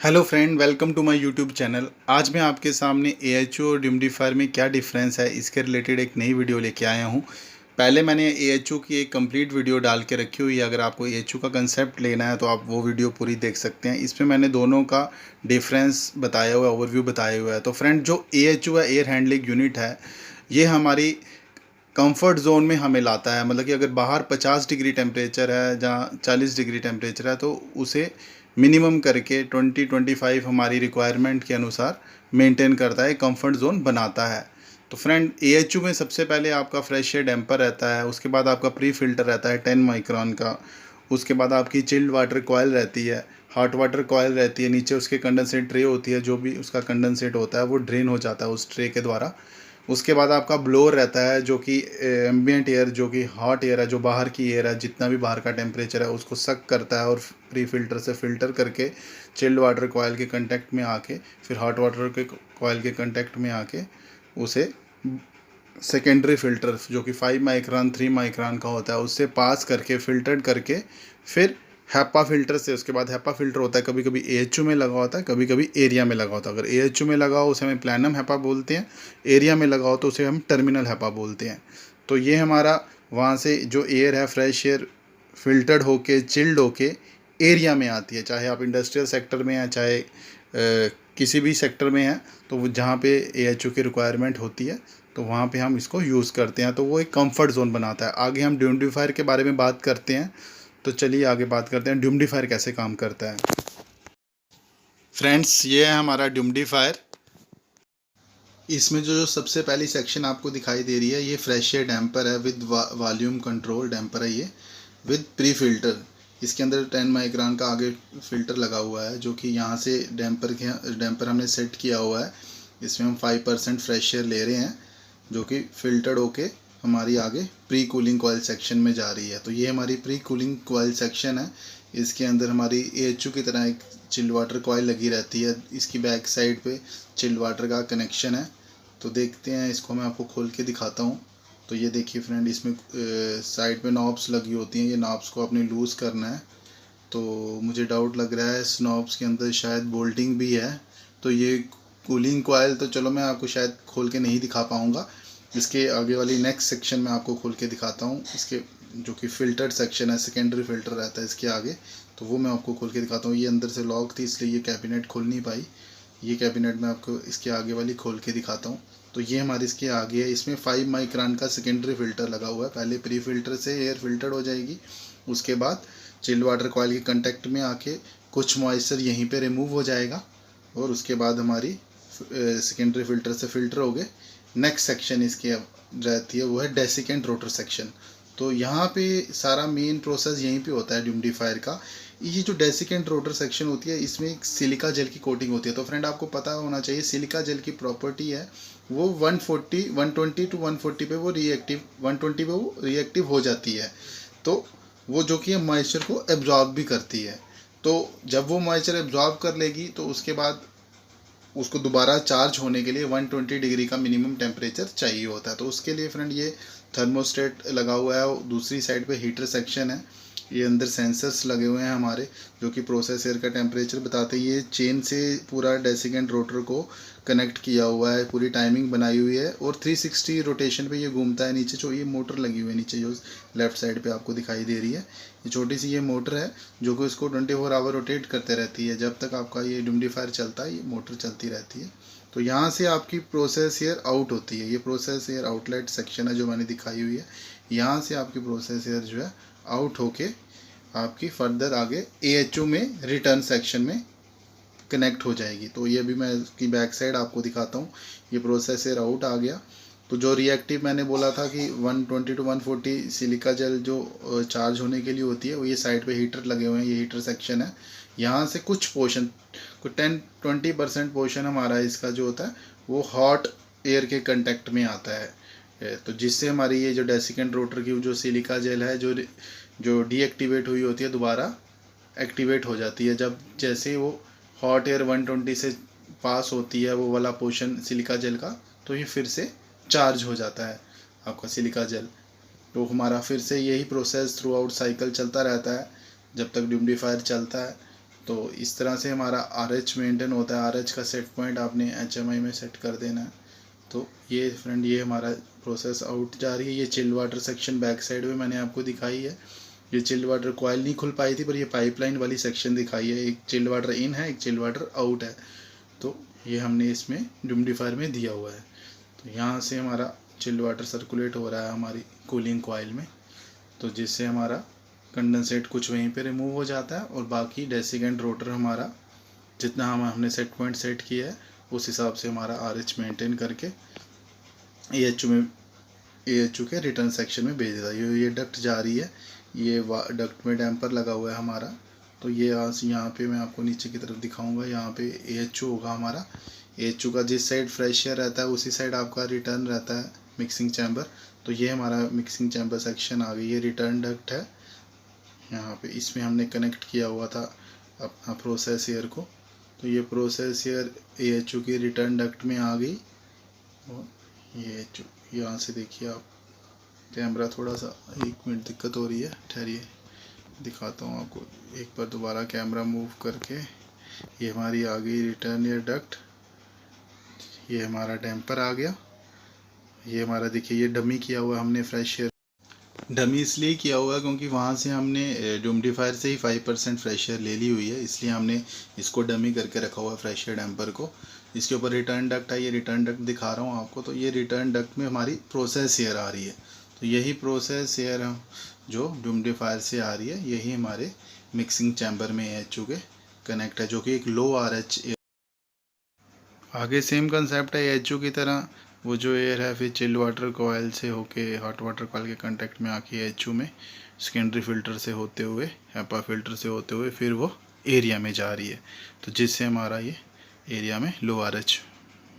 Hello friend, welcome to my YouTube channel. आज मैं आपके सामने एएचओ और ह्यूमिडिफायर में क्या डिफरेंस है इसके रिलेटेड एक नई वीडियो लेके आया हूँ। पहले मैंने एएचओ की एक कंप्लीट वीडियो डाल के रखी हुई है। अगर आपको एएचओ का कंसेप्ट लेना है तो आप वो वीडियो पूरी देख सकते हैं। इसमें मैंने दोनों का डिफरेंस बताया हुआ है, ओवरव्यू बताया हुआ है। तो फ्रेंड, जो एएचओ है, एयर हैंडलिंग यूनिट है, ये हमारी कंफर्ट जोन में हमें लाता है। मतलब कि अगर बाहर 50 डिग्री टेम्परेचर है, जहाँ 40 डिग्री टेम्परेचर है, तो उसे मिनिमम करके 20-25 हमारी रिक्वायरमेंट के अनुसार मेंटेन करता है, कंफर्ट जोन बनाता है। तो फ्रेंड, एएचयू में सबसे पहले आपका फ्रेश एयर डैम्पर रहता है, उसके बाद आपका प्री फिल्टर रहता है 10 माइक्रोन का, उसके बाद आपकी चिल्ड वाटर कॉयल रहती है, हॉट वाटर कॉयल रहती है, नीचे उसके कंडेंसेट ट्रे होती है, जो भी उसका कंडेंसेट होता है वो ड्रेन हो जाता है उस ट्रे के द्वारा। उसके बाद आपका ब्लोअर रहता है, जो कि एम्बिएंट एयर, जो कि हॉट एयर है, जो बाहर की एयर है, जितना भी बाहर का टेम्परेचर है उसको सक करता है और प्री फिल्टर से फ़िल्टर करके चिल्ड वाटर कॉयल के कांटेक्ट में आके, फिर हॉट वाटर के कॉयल के कांटेक्ट में आके उसे सेकेंडरी फ़िल्टर, जो कि 5 माइक्रोन 3 माइक्रोन का होता है, उससे पास करके फ़िल्टर्ड करके फिर हैपा फ़िल्टर से, उसके बाद हैपा फ़िल्टर होता है, कभी कभी एएचयू में लगा होता है, कभी कभी एरिया में लगा होता है। अगर एएचयू में लगा हो उसे हम प्लानम हैपा बोलते हैं, एरिया में लगा हो तो उसे हम टर्मिनल हैपा बोलते हैं। तो ये हमारा वहाँ से जो एयर है, फ्रेश एयर फ़िल्टर्ड होके चिल्ड होके एरिया में आती है। चाहे आप इंडस्ट्रियल सेक्टर में हैं, चाहे किसी भी सेक्टर में हैं, तो वो जहाँ पे एएचयू की रिक्वायरमेंट होती है तो वहाँ पे हम इसको यूज़ करते हैं। तो वो एक कंफर्ट जोन बनाता है। आगे हम ह्यूमिडिफायर के बारे में बात करते हैं। तो चलिए आगे बात करते हैं ह्यूमिडिफायर कैसे काम करता है। फ्रेंड्स, ये है हमारा ह्यूमिडिफायर। इसमें जो सबसे पहली सेक्शन आपको दिखाई दे रही है, ये फ्रेश एयर डैम्पर है विद वॉल्यूम कंट्रोल डैम्पर है ये, विद प्री फिल्टर। इसके अंदर 10 माइक्रोन का आगे फ़िल्टर लगा हुआ है, जो कि यहाँ से डैम्पर हमने सेट किया हुआ है। इसमें हम 5% फ्रेश एयर ले रहे हैं, जो कि फ़िल्टर्ड होके हमारी आगे प्री कूलिंग कॉयल सेक्शन में जा रही है। तो ये हमारी प्री कूलिंग कॉयल सेक्शन है। इसके अंदर हमारी एएचयू की तरह एक चिल्ड वाटर कॉयल लगी रहती है। इसकी बैक साइड पे चिल्ड वाटर का कनेक्शन है। तो देखते हैं, इसको मैं आपको खोल के दिखाता हूँ। तो ये देखिए फ्रेंड, इसमें साइड पे नॉब्स लगी होती हैं। ये नॉब्स को अपने लूज़ करना है। तो मुझे डाउट लग रहा है इस नॉब्स के अंदर शायद बोल्टिंग भी है। तो ये कूलिंग कॉयल तो चलो मैं आपको शायद खोल के नहीं दिखा पाऊँगा। इसके आगे वाली नेक्स्ट सेक्शन में आपको खोल के दिखाता हूँ। इसके जो कि फ़िल्टर्ड सेक्शन है, सेकेंडरी फ़िल्टर रहता है इसके आगे, तो वो मैं आपको खोल के दिखाता हूँ। ये अंदर से लॉक थी इसलिए ये कैबिनेट खुल नहीं पाई। ये कैबिनेट मैं आपको इसके आगे वाली खोल के दिखाता हूँ। तो ये हमारी इसके आगे है। इसमें 5 माइक्रोन का सेकेंडरी फ़िल्टर लगा हुआ है। पहले प्री फिल्टर से एयर फ़िल्टर्ड हो जाएगी, उसके बाद चिल्ड वाटर कॉयल के कांटेक्ट में आके कुछ मॉइस्चर यहीं पे रिमूव हो जाएगा, और उसके बाद हमारी सेकेंडरी फ़िल्टर से फ़िल्टर हो गए। नेक्स्ट सेक्शन इसकी रहती है, वो है डेसिकेंट रोटर सेक्शन। तो यहाँ पे सारा मेन प्रोसेस यहीं पे होता है ह्यूमिडिफायर का। ये जो डेसिकेंट रोटर सेक्शन होती है, इसमें एक सिलिका जेल की कोटिंग होती है। तो फ्रेंड, आपको पता होना चाहिए सिलिका जेल की प्रॉपर्टी है वो 120 टू 140 पे वो रिएक्टिव 120 पे वो रिएक्टिव हो जाती है। तो वो जो कि मॉइस्चर को एब्जॉर्ब भी करती है। तो जब वो मॉइस्चर एब्जॉर्ब कर लेगी तो उसके बाद उसको दोबारा चार्ज होने के लिए 120 डिग्री का मिनिमम टेम्परेचर चाहिए होता है। तो उसके लिए फ्रेंड ये थर्मोस्टेट लगा हुआ है। दूसरी साइड पे हीटर सेक्शन है। ये अंदर सेंसर्स लगे हुए हैं हमारे, जो कि प्रोसेस एयर का टेम्परेचर बताते हैं। ये चेन से पूरा डेसिकेंट रोटर को कनेक्ट किया हुआ है, पूरी टाइमिंग बनाई हुई है, और 360 रोटेशन पे ये घूमता है। नीचे जो ये मोटर लगी हुई है, नीचे जो लेफ़्ट साइड पे आपको दिखाई दे रही है, ये छोटी सी ये मोटर है, जो कि इसको 24 आवर रोटेट करते रहती है। जब तक आपका ये ह्यूमिडिफायर चलता है, ये मोटर चलती रहती है। तो यहाँ से आपकी प्रोसेस एयर आउट होती है। ये प्रोसेस एयर आउटलेट सेक्शन है जो मैंने दिखाई हुई है। यहाँ से आपकी प्रोसेस एयर जो है आउट होके आपकी फर्दर आगे एएचयू में रिटर्न सेक्शन में कनेक्ट हो जाएगी। तो ये भी मैं इसकी बैक साइड आपको दिखाता हूँ। ये प्रोसेस एयर आउट आ गया। तो जो रिएक्टिव मैंने बोला था कि 120 टू 140 सिलिका जेल जो चार्ज होने के लिए होती है, वो ये साइड पे हीटर लगे हुए हैं। ये हीटर सेक्शन है। यहाँ से कुछ पोर्शन, कुछ 10-20% पोर्शन हमारा इसका जो होता है वो हॉट एयर के कंटेक्ट में आता है। तो जिससे हमारी ये जो डेसिकेंट रोटर की जो सिलिका जेल है, जो डीएक्टिवेट हुई होती है, दोबारा एक्टिवेट हो जाती है। जब जैसे वो हॉट एयर 120 से पास होती है वो वाला पोर्शन सिलिका जेल का, तो ये फिर से चार्ज हो जाता है आपका सिलिका जेल। तो हमारा फिर से यही प्रोसेस थ्रू आउट साइकिल चलता रहता है जब तक ह्यूमिडिफायर चलता है। तो इस तरह से हमारा RH मेंटेन होता है। RH का सेट पॉइंट आपने HMI में सेट कर देना है। तो ये फ्रेंड ये हमारा प्रोसेस आउट जा रही है। ये chilled water section back side में मैंने आपको दिखाई है। ये चिल्ड वाटर कॉइल नहीं खुल पाई थी, पर ये पाइपलाइन वाली सेक्शन दिखाई है। एक चिल्ड वाटर इन है, एक चिल्ड वाटर आउट है। तो ये हमने इसमें ह्यूमिडिफायर में दिया हुआ है। तो यहाँ से हमारा चिल्ड वाटर सर्कुलेट हो रहा है हमारी कूलिंग कॉइल में, तो जिससे हमारा कंडेंसेट कुछ वहीं पे रिमूव हो जाता है और बाकी डेसिकेंट रोटर हमारा जितना हमने सेट पॉइंट सेट किया है उस हिसाब से हमारा RH मेंटेन करके AHU के रिटर्न सेक्शन में भेज देता है। ये डक्ट जा रही है, ये डक्ट में डैम्पर लगा हुआ है हमारा। तो ये यहाँ पे मैं आपको नीचे की तरफ दिखाऊंगा। यहाँ पे AHU होगा हमारा। AHU का जिस साइड फ्रेश एयर रहता है उसी साइड आपका रिटर्न रहता है मिक्सिंग चैम्बर। तो ये हमारा मिक्सिंग चैम्बर सेक्शन आ गई। ये रिटर्न डक्ट है यहाँ पे, इसमें हमने कनेक्ट किया हुआ था अपना प्रोसेस एयर को। तो ये प्रोसेस एयर AHU की रिटर्न डक्ट में आ गई। और ये यहाँ से देखिए आप, कैमरा थोड़ा सा 1 मिनट दिक्कत हो रही है, ठहरिए दिखाता हूँ आपको एक बार दोबारा कैमरा मूव करके। ये हमारी आ गई रिटर्न एयर डक्ट। ये हमारा डैम्पर आ गया। ये हमारा देखिए ये डमी किया हुआ हमने फ्रेश एयर। डमी इसलिए किया हुआ है क्योंकि वहाँ से हमने ह्यूमिडिफायर से ही 5% फ्रेश एयर ले ली हुई है, इसलिए हमने इसको डमी करके रखा हुआ है फ्रेश एयर डैम्पर को। इसके ऊपर रिटर्न डक्ट है, ये रिटर्न डक्ट दिखा रहा हूँ आपको। तो ये रिटर्न डक्ट में हमारी प्रोसेस एयर आ रही है। तो यही प्रोसेस एयर जो ह्यूमिडिफायर से आ रही है यही हमारे मिक्सिंग चैम्बर में AHU के कनेक्ट है, जो कि एक लो RH एयर। आगे सेम कंसेप्ट है AHU की तरह। वो जो एयर है फिर चिल्ड वाटर कॉइल से होके हॉट वाटर कॉइल के कांटेक्ट में आके AHU में सेकेंडरी फ़िल्टर से होते हुए HEPA फ़िल्टर से होते हुए फिर वो एरिया में जा रही है। तो जिससे हमारा ये एरिया में लो RH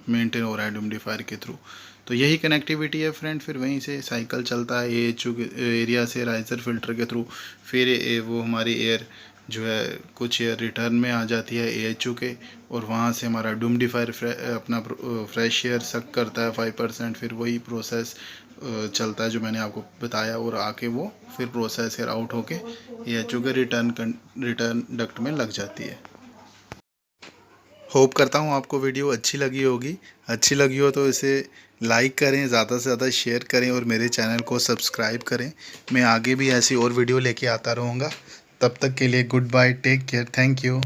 मेंटेन हो रहा है ह्यूमिडिफायर के थ्रू। तो यही कनेक्टिविटी है फ्रेंड। फिर वहीं से साइकिल चलता है AHU के एरिया से राइजर फ़िल्टर के थ्रू। फिर वो हमारी एयर जो है कुछ एयर रिटर्न में आ जाती है AHU के, और वहाँ से हमारा ह्यूमिडिफायर अपना फ्रेश एयर सक करता है 5%। फिर वही प्रोसेस चलता है जो मैंने आपको बताया, और आके वो फिर प्रोसेस एयर आउट होके AHU के रिटर्न डक्ट में लग जाती है। होप करता हूँ आपको वीडियो अच्छी लगी होगी। अच्छी लगी हो तो इसे लाइक करें, ज़्यादा से ज़्यादा शेयर करें और मेरे चैनल को सब्सक्राइब करें। मैं आगे भी ऐसी और वीडियो लेके आता रहूँगा। तब तक के लिए goodbye, take care, thank you.